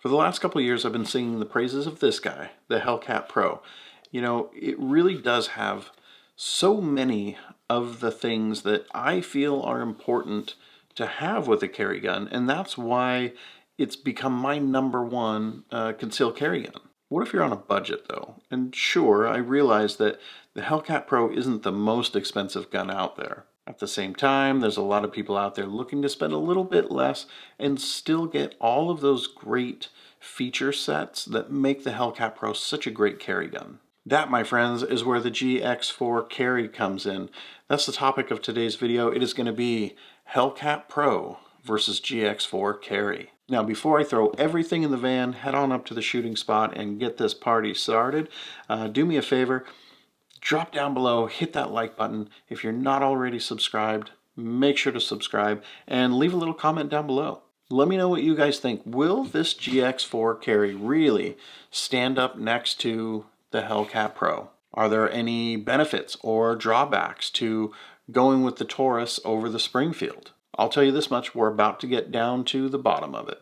For the last couple of years, I've been singing the praises of this guy, the Hellcat Pro. You know, it really does have so many of the things that I feel are important to have with a carry gun, and that's why it's become my #1 concealed carry gun. What if you're on a budget though? And sure, I realize that the Hellcat Pro isn't the most expensive gun out there. At the same time, there's a lot of people out there looking to spend a little bit less and still get all of those great feature sets that make the Hellcat Pro such a great carry gun. That, my friends, is where the GX4 Carry comes in. That's the topic of today's video. It is going to be Hellcat Pro versus GX4 Carry. Now, before I throw everything in the van, head on up to the shooting spot and get this party started, do me a favor. Drop down below, hit that like button. If you're not already subscribed, make sure to subscribe and leave a little comment down below. Let me know what you guys think. Will this GX4 Carry really stand up next to the Hellcat Pro? Are there any benefits or drawbacks to going with the Taurus over the Springfield? I'll tell you this much, we're about to get down to the bottom of it.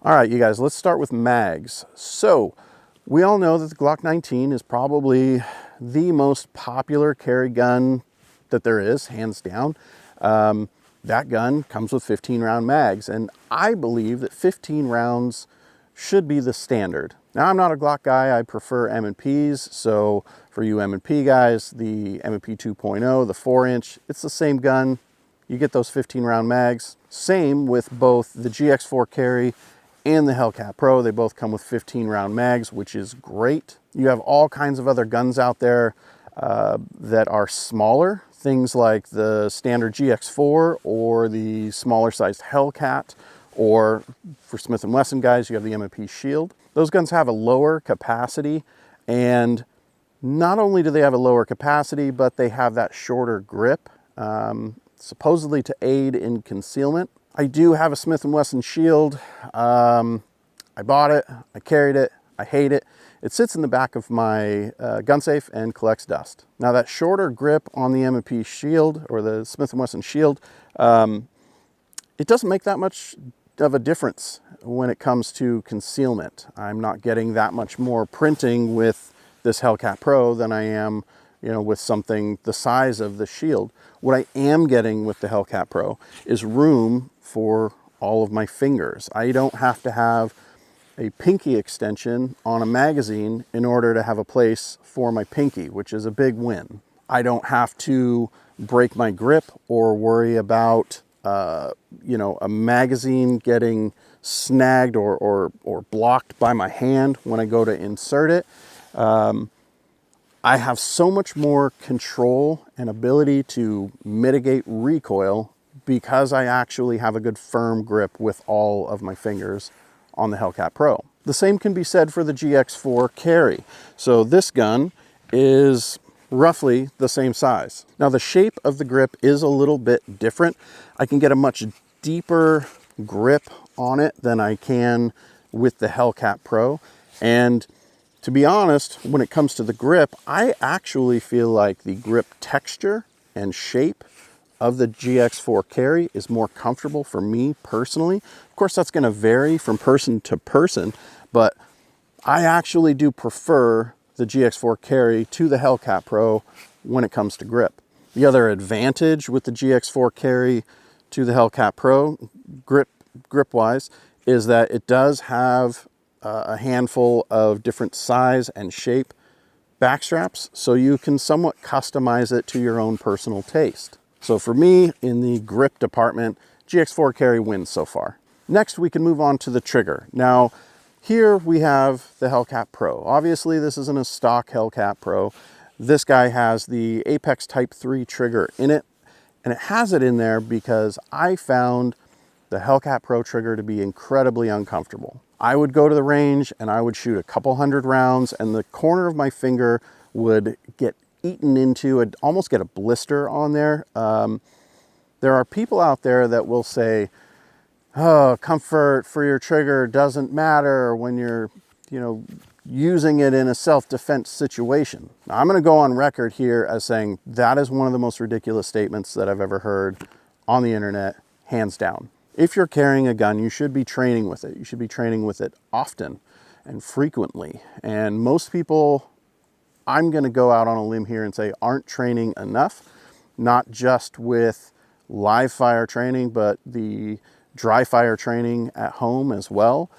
All right, you guys, let's start with mags. So we all know that the Glock 19 is probably the most popular carry gun that there is, hands down. That gun comes with 15 round mags, and I believe that 15 rounds should be the standard. Now, I'm not a Glock guy, I prefer M&Ps, so for you M&P guys, the M&P 2.0, the 4-inch, it's the same gun. You get those 15 round mags. Same with both the GX4 Carry and the Hellcat Pro. They both come with 15 round mags, which is great. You have all kinds of other guns out there that are smaller, things like the standard GX4 or the smaller sized Hellcat, or for Smith & Wesson guys, you have the M&P Shield. Those guns have a lower capacity, and not only do they have a lower capacity, but they have that shorter grip, supposedly to aid in concealment. I do have a Smith & Wesson Shield. I bought it, I carried it, I hate it. It sits in the back of my gun safe and collects dust. Now that shorter grip on the M&P Shield, or the Smith & Wesson Shield, it doesn't make that much of a difference when it comes to concealment. I'm not getting that much more printing with this Hellcat Pro than I am, you know, with something the size of the Shield. What I am getting with the Hellcat Pro is room for all of my fingers. I don't have to have a pinky extension on a magazine in order to have a place for my pinky, which is a big win. I don't have to break my grip or worry about you know, a magazine getting snagged or blocked by my hand when I go to insert it. I have so much more control and ability to mitigate recoil because I actually have a good firm grip with all of my fingers on the Hellcat Pro. The same can be said for the GX4 Carry. So this gun is roughly the same size. Now the shape of the grip is a little bit different. I can get a much deeper grip on it than I can with the Hellcat Pro. And to be honest, when it comes to the grip, I actually feel like the grip texture and shape of the GX4 Carry is more comfortable for me personally. Of course, that's going to vary from person to person, but I actually do prefer the GX4 Carry to the Hellcat Pro when it comes to grip. The other advantage with the GX4 Carry to the Hellcat Pro, grip-wise, is that it does have a handful of different size and shape backstraps, so you can somewhat customize it to your own personal taste. So for me, in the grip department, GX4 Carry wins so far. Next, we can move on to the trigger. Now, Here we have the Hellcat Pro. Obviously this isn't a stock Hellcat Pro. This guy has the Apex Type 3 trigger in it, and it has it in there because I found the Hellcat Pro trigger to be incredibly uncomfortable. I would go to the range and I would shoot a couple hundred rounds and the corner of my finger would get eaten into, I'd almost get a blister on there. There are people out there that will say, oh, comfort for your trigger doesn't matter when you're, using it in a self-defense situation. Now, I'm going to go on record here as saying that is one of the most ridiculous statements that I've ever heard on the internet, hands down. If you're carrying a gun, you should be training with it. You should be training with it often and frequently. And most people, I'm going to go out on a limb here and say, aren't training enough, not just with live fire training, but the dry fire training at home as well.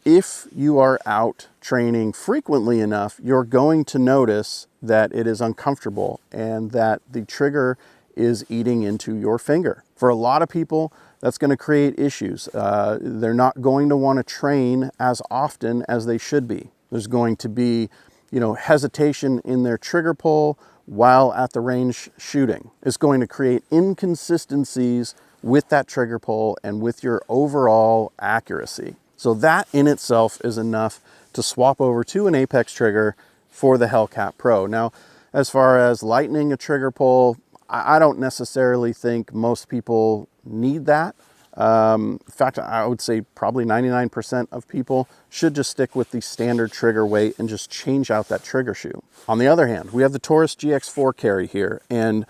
If you are out training frequently enough, you're going to notice that it is uncomfortable and that the trigger is eating into your finger. For a lot of people, that's going to create issues. They're not going to want to train as often as they should be. There's going to be, hesitation in their trigger pull while at the range shooting. It's going to create inconsistencies with that trigger pull and with your overall accuracy. So that in itself is enough to swap over to an Apex trigger for the Hellcat Pro. Now, as far as lightening a trigger pull, I don't necessarily think most people need that. In fact, I would say probably 99% of people should just stick with the standard trigger weight and just change out that trigger shoe. On the other hand, we have the Taurus GX4 Carry here, and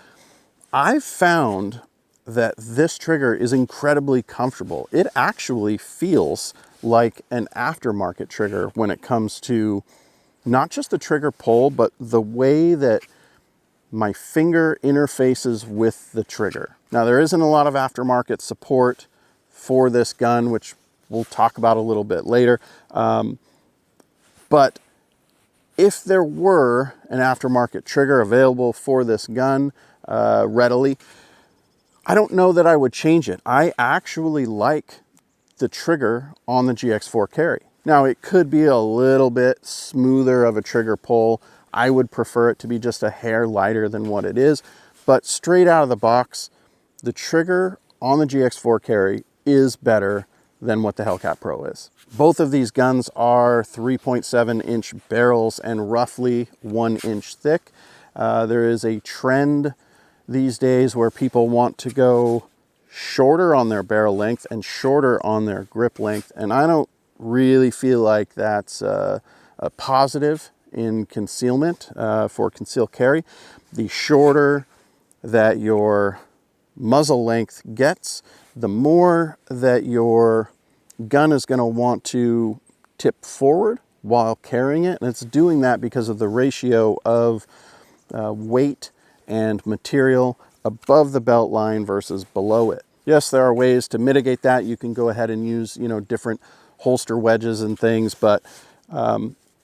I've found that this trigger is incredibly comfortable. It actually feels like an aftermarket trigger when it comes to not just the trigger pull, but the way that my finger interfaces with the trigger. Now, there isn't a lot of aftermarket support for this gun, which we'll talk about a little bit later. But if there were an aftermarket trigger available for this gun readily, I don't know that I would change it. I actually like the trigger on the GX4 Carry. Now, it could be a little bit smoother of a trigger pull. I would prefer it to be just a hair lighter than what it is, but straight out of the box, the trigger on the GX4 Carry is better than what the Hellcat Pro is. Both of these guns are 3.7-inch barrels and roughly 1 inch thick. There is a trend these days where people want to go shorter on their barrel length and shorter on their grip length, and I don't really feel like that's a positive in concealment for concealed carry. The shorter that your muzzle length gets, the more that your gun is going to want to tip forward while carrying it, and it's doing that because of the ratio of weight and material above the belt line versus below it. Yes, there are ways to mitigate that. You can go ahead and use, different holster wedges and things, but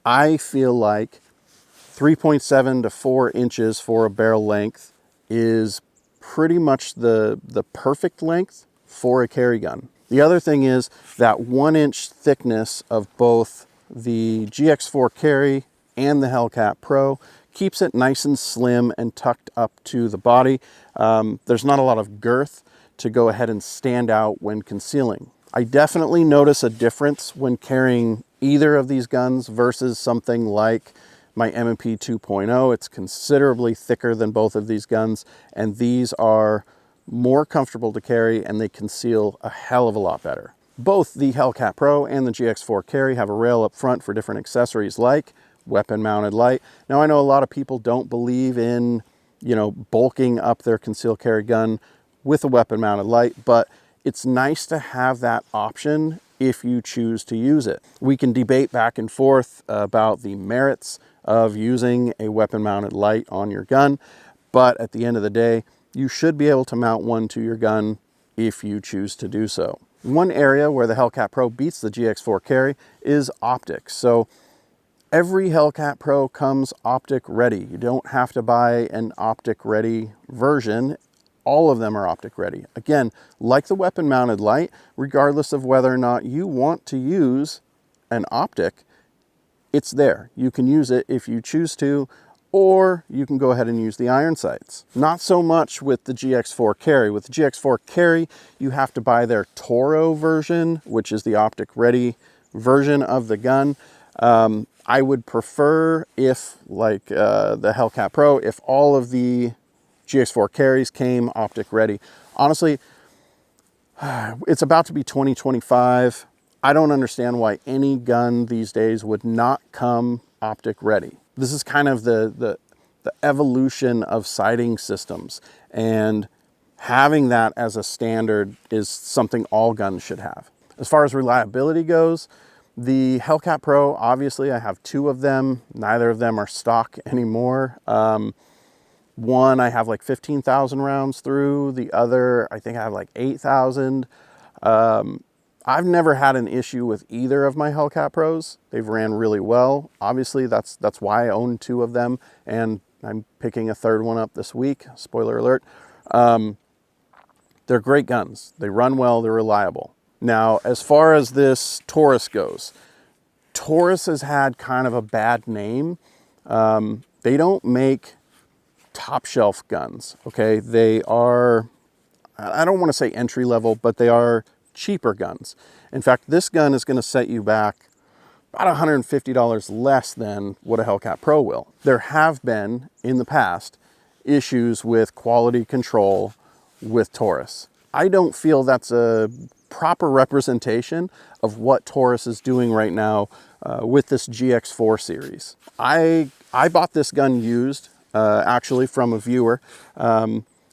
I feel like 3.7 to 4 inches for a barrel length is pretty much the perfect length for a carry gun. The other thing is that 1 inch thickness of both the GX4 Carry and the Hellcat Pro keeps it nice and slim and tucked up to the body. There's not a lot of girth to go ahead and stand out when concealing. I definitely notice a difference when carrying either of these guns versus something like my M&P 2.0. It's considerably thicker than both of these guns, and these are more comfortable to carry and they conceal a hell of a lot better. Both the Hellcat Pro and the GX4 Carry have a rail up front for different accessories like weapon mounted light. Now, I know a lot of people don't believe in, bulking up their concealed carry gun with a weapon mounted light, but it's nice to have that option if you choose to use it. We can debate back and forth about the merits of using a weapon mounted light on your gun, but at the end of the day, you should be able to mount one to your gun if you choose to do so. One area where the Hellcat Pro beats the GX4 Carry is optics. So every Hellcat Pro comes optic ready. You don't have to buy an optic ready version. All of them are optic ready. Again, like the weapon mounted light, regardless of whether or not you want to use an optic, it's there. You can use it if you choose to, or you can go ahead and use the iron sights. Not so much with the GX4 Carry. With the GX4 Carry, you have to buy their Toro version, which is the optic ready version of the gun. I would prefer, if like the Hellcat Pro, if all of the GX4 Carries came optic ready. Honestly, it's about to be 2025. I don't understand why any gun these days would not come optic ready. This is kind of the evolution of sighting systems, and having that as a standard is something all guns should have. As far as reliability goes, the Hellcat Pro, obviously I have 2 of them. Neither of them are stock anymore. One I have like 15,000 rounds through. The other, I think I have like 8,000. I've never had an issue with either of my Hellcat Pros. They've ran really well. Obviously, that's why I own 2 of them, and I'm picking a 3rd one up this week. Spoiler alert. They're great guns. They run well, they're reliable. Now, as far as this Taurus goes, Taurus has had kind of a bad name. They don't make top shelf guns, okay? They are, I don't want to say entry level, but they are cheaper guns. In fact, this gun is going to set you back about $150 less than what a Hellcat Pro will. There have been, in the past, issues with quality control with Taurus. I don't feel that's a proper representation of what Taurus is doing right now with this GX4 series. I bought this gun used, actually from a viewer.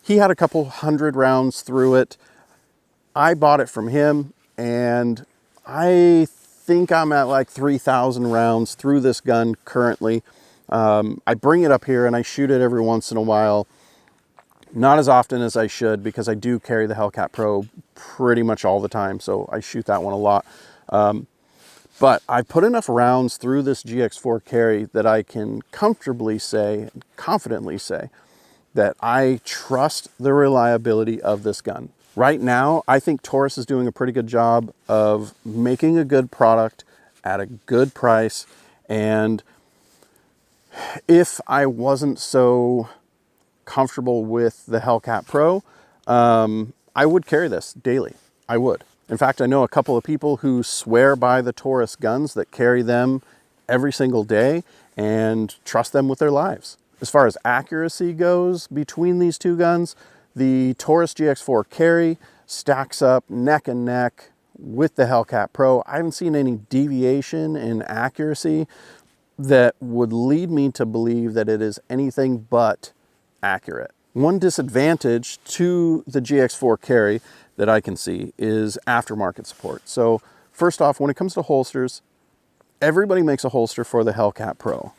He had a couple 100 rounds through it. I bought it from him, and I think I'm at like 3,000 rounds through this gun currently. I bring it up here and I shoot it every once in a while. Not as often as I should, because I do carry the Hellcat Pro pretty much all the time, so I shoot that one a lot. But I put enough rounds through this GX4 Carry that I can comfortably say, confidently say, that I trust the reliability of this gun. Right now, I think Taurus is doing a pretty good job of making a good product at a good price. And if I wasn't so comfortable with the Hellcat Pro, I would carry this daily. I would. In fact, I know a couple of people who swear by the Taurus guns, that carry them every single day and trust them with their lives. As far as accuracy goes between these 2 guns, the Taurus GX4 Carry stacks up neck and neck with the Hellcat Pro. I haven't seen any deviation in accuracy that would lead me to believe that it is anything but accurate. One disadvantage to the GX4 Carry that I can see is aftermarket support. So first off, when it comes to holsters, everybody makes a holster for the Hellcat Pro.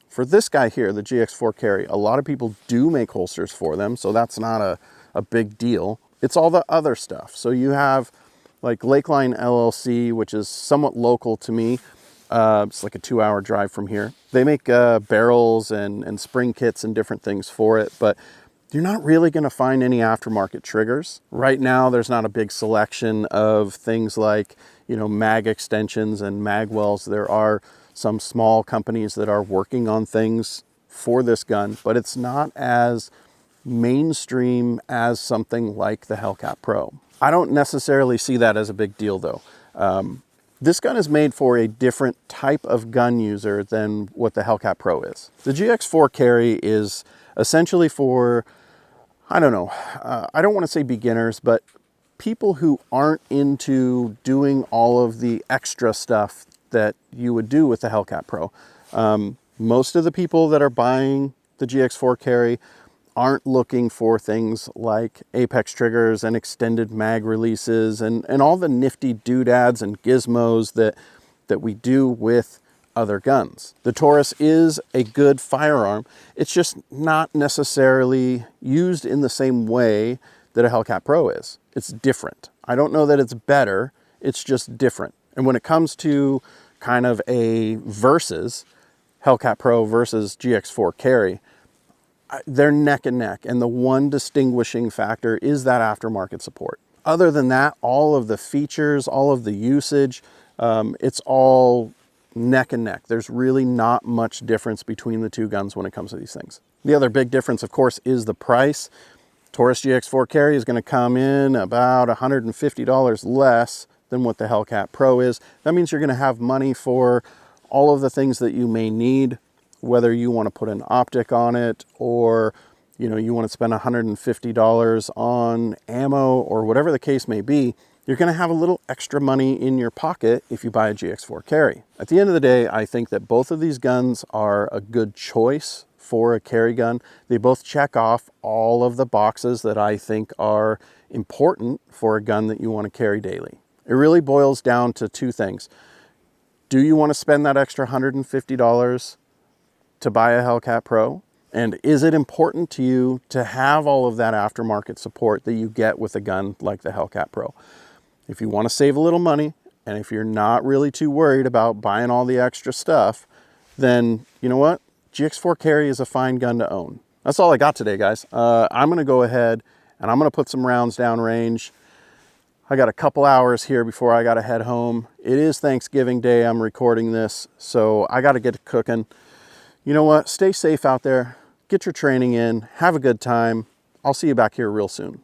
For this guy here, the GX4 Carry, a lot of people do make holsters for them, so that's not a big deal. It's all the other stuff. So you have like Lakeline LLC, which is somewhat local to me. It's like a 2-hour drive from here. They make barrels and spring kits and different things for it, but you're not really going to find any aftermarket triggers. Right now, there's not a big selection of things like, you know, mag extensions and mag wells. There are some small companies that are working on things for this gun, but it's not as mainstream as something like the Hellcat Pro. I don't necessarily see that as a big deal though. This gun is made for a different type of gun user than what the Hellcat Pro is. The GX4 Carry is essentially for, I don't know, I don't want to say beginners, but people who aren't into doing all of the extra stuff that you would do with the Hellcat Pro. Most of the people that are buying the GX4 Carry aren't looking for things like apex triggers and extended mag releases and all the nifty doodads and gizmos that we do with other guns. The Taurus is a good firearm. It's just not necessarily used in the same way that a Hellcat Pro is. It's different. I don't know that it's better, it's just different. And when it comes to kind of a versus, Hellcat Pro versus GX4 Carry, they're neck and neck. And the one distinguishing factor is that aftermarket support. Other than that, all of the features, all of the usage, it's all neck and neck. There's really not much difference between the two guns when it comes to these things. The other big difference, of course, is the price. Taurus GX4 Carry is going to come in about $150 less than what the Hellcat Pro is. That means you're going to have money for all of the things that you may need, whether you want to put an optic on it, or you want to spend $150 on ammo, or whatever the case may be. You're going to have a little extra money in your pocket if you buy a GX4 Carry. At the end of the day, I think that both of these guns are a good choice for a carry gun. They both check off all of the boxes that I think are important for a gun that you want to carry daily. It really boils down to two things. Do you want to spend that extra $150 to buy a Hellcat Pro? And is it important to you to have all of that aftermarket support that you get with a gun like the Hellcat Pro? If you want to save a little money, and if you're not really too worried about buying all the extra stuff, then you know what? GX4 Carry is a fine gun to own. That's all I got today, guys. I'm going to go ahead and I'm going to put some rounds down range. I got a couple hours here before I got to head home. It is Thanksgiving Day. I'm recording this, so I got to get cooking. You know what? Stay safe out there. Get your training in. Have a good time. I'll see you back here real soon.